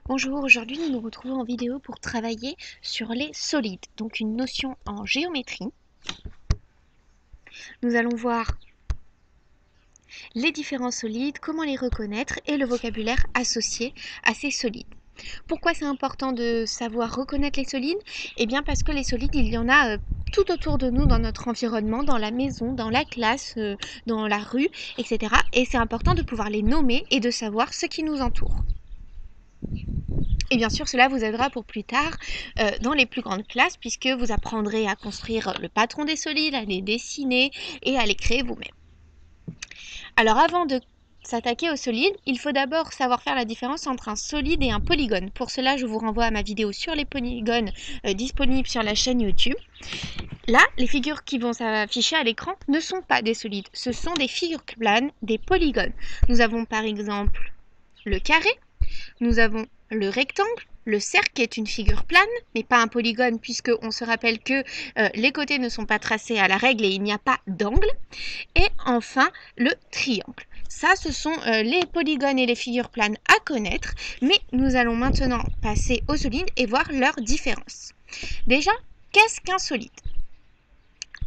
Bonjour, aujourd'hui nous nous retrouvons en vidéo pour travailler sur les solides, donc une notion en géométrie. Nous allons voir les différents solides, comment les reconnaître et le vocabulaire associé à ces solides. Pourquoi c'est important de savoir reconnaître les solides? Eh bien parce que les solides, il y en a tout autour de nous dans notre environnement, dans la maison, dans la classe, dans la rue, etc. Et c'est important de pouvoir les nommer et de savoir ce qui nous entoure. Et bien sûr, cela vous aidera pour plus tard dans les plus grandes classes puisque vous apprendrez à construire le patron des solides, à les dessiner et à les créer vous-même. Alors avant de s'attaquer aux solides, il faut d'abord savoir faire la différence entre un solide et un polygone. Pour cela, je vous renvoie à ma vidéo sur les polygones disponible sur la chaîne YouTube. Là, les figures qui vont s'afficher à l'écran ne sont pas des solides, ce sont des figures planes, des polygones. Nous avons par exemple le carré, nous avons le rectangle, le cercle est une figure plane, mais pas un polygone puisqu'on se rappelle que les côtés ne sont pas tracés à la règle et il n'y a pas d'angle. Et enfin, le triangle. Ça, ce sont les polygones et les figures planes à connaître, mais nous allons maintenant passer aux solides et voir leurs différences. Déjà, qu'est-ce qu'un solide?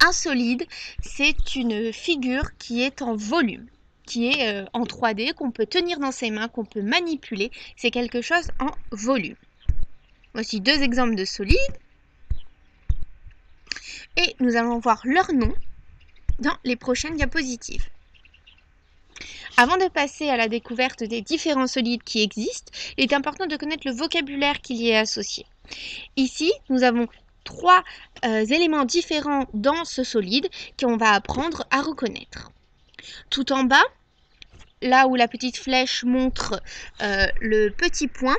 Un solide, c'est une figure qui est en volume, qui est en 3D, qu'on peut tenir dans ses mains, qu'on peut manipuler. C'est quelque chose en volume. Voici deux exemples de solides. Et nous allons voir leur nom dans les prochaines diapositives. Avant de passer à la découverte des différents solides qui existent, il est important de connaître le vocabulaire qui y est associé. Ici, nous avons trois éléments différents dans ce solide qu'on va apprendre à reconnaître. Tout en bas, là où la petite flèche montre le petit point,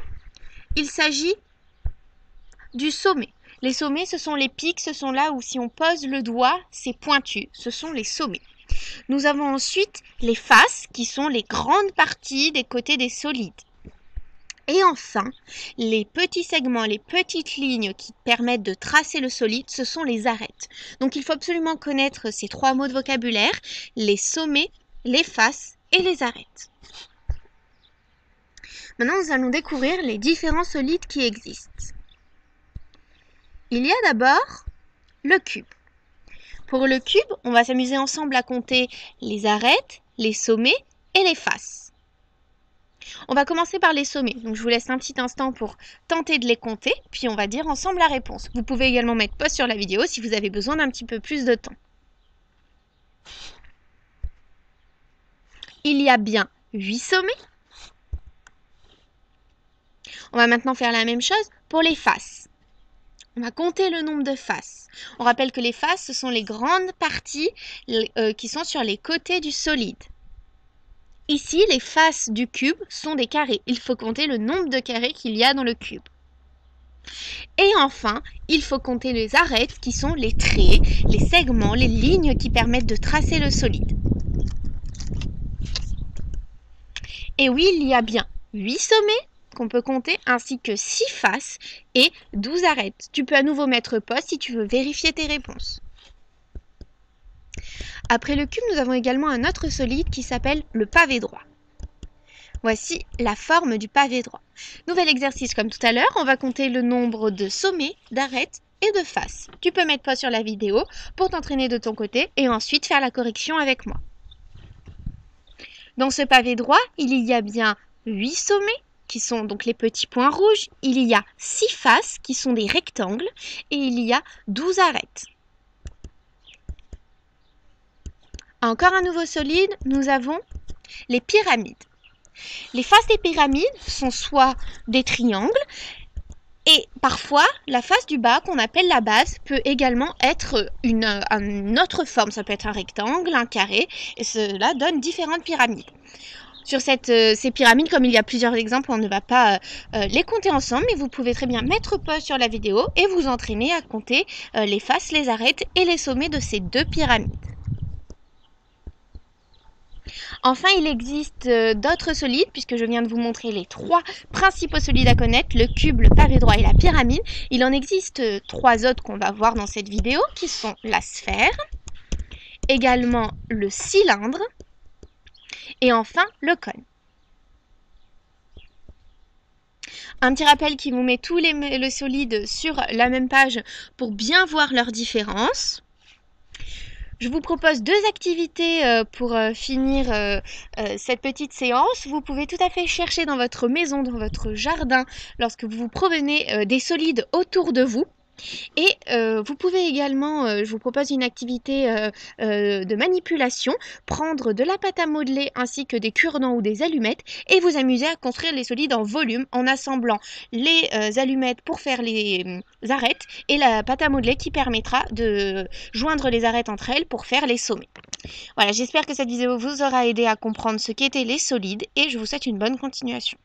il s'agit du sommet. Les sommets, ce sont les pics, ce sont là où si on pose le doigt, c'est pointu, ce sont les sommets. Nous avons ensuite les faces, qui sont les grandes parties des côtés des solides. Et enfin, les petits segments, les petites lignes qui permettent de tracer le solide, ce sont les arêtes. Donc il faut absolument connaître ces trois mots de vocabulaire, les sommets, les faces et les arêtes. Maintenant, nous allons découvrir les différents solides qui existent. Il y a d'abord le cube. Pour le cube, on va s'amuser ensemble à compter les arêtes, les sommets et les faces. On va commencer par les sommets, donc je vous laisse un petit instant pour tenter de les compter, puis on va dire ensemble la réponse. Vous pouvez également mettre pause sur la vidéo si vous avez besoin d'un petit peu plus de temps. Il y a bien 8 sommets. On va maintenant faire la même chose pour les faces. On va compter le nombre de faces. On rappelle que les faces, ce sont les grandes parties qui sont sur les côtés du solide. Ici, les faces du cube sont des carrés. Il faut compter le nombre de carrés qu'il y a dans le cube. Et enfin, il faut compter les arêtes qui sont les traits, les segments, les lignes qui permettent de tracer le solide. Et oui, il y a bien 8 sommets qu'on peut compter, ainsi que 6 faces et 12 arêtes. Tu peux à nouveau mettre pause si tu veux vérifier tes réponses. Après le cube, nous avons également un autre solide qui s'appelle le pavé droit. Voici la forme du pavé droit. Nouvel exercice comme tout à l'heure, on va compter le nombre de sommets, d'arêtes et de faces. Tu peux mettre pause sur la vidéo pour t'entraîner de ton côté et ensuite faire la correction avec moi. Dans ce pavé droit, il y a bien 8 sommets qui sont donc les petits points rouges, il y a 6 faces qui sont des rectangles et il y a 12 arêtes. Encore un nouveau solide, nous avons les pyramides. Les faces des pyramides sont soit des triangles et parfois la face du bas qu'on appelle la base peut également être une autre forme. Ça peut être un rectangle, un carré et cela donne différentes pyramides. Sur ces pyramides, comme il y a plusieurs exemples, on ne va pas les compter ensemble, mais vous pouvez très bien mettre pause sur la vidéo et vous entraîner à compter les faces, les arêtes et les sommets de ces deux pyramides. Enfin, il existe d'autres solides, puisque je viens de vous montrer les trois principaux solides à connaître, le cube, le pavé droit et la pyramide. Il en existe trois autres qu'on va voir dans cette vidéo, qui sont la sphère, également le cylindre, et enfin le cône. Un petit rappel qui vous met tous les solides sur la même page pour bien voir leurs différences. Je vous propose 2 activités pour finir cette petite séance. Vous pouvez tout à fait chercher dans votre maison, dans votre jardin, lorsque vous vous promenez, des solides autour de vous. Et vous pouvez également, je vous propose une activité de manipulation, prendre de la pâte à modeler ainsi que des cure-dents ou des allumettes et vous amuser à construire les solides en volume en assemblant les allumettes pour faire les arêtes et la pâte à modeler qui permettra de joindre les arêtes entre elles pour faire les sommets. Voilà, j'espère que cette vidéo vous aura aidé à comprendre ce qu'étaient les solides et je vous souhaite une bonne continuation.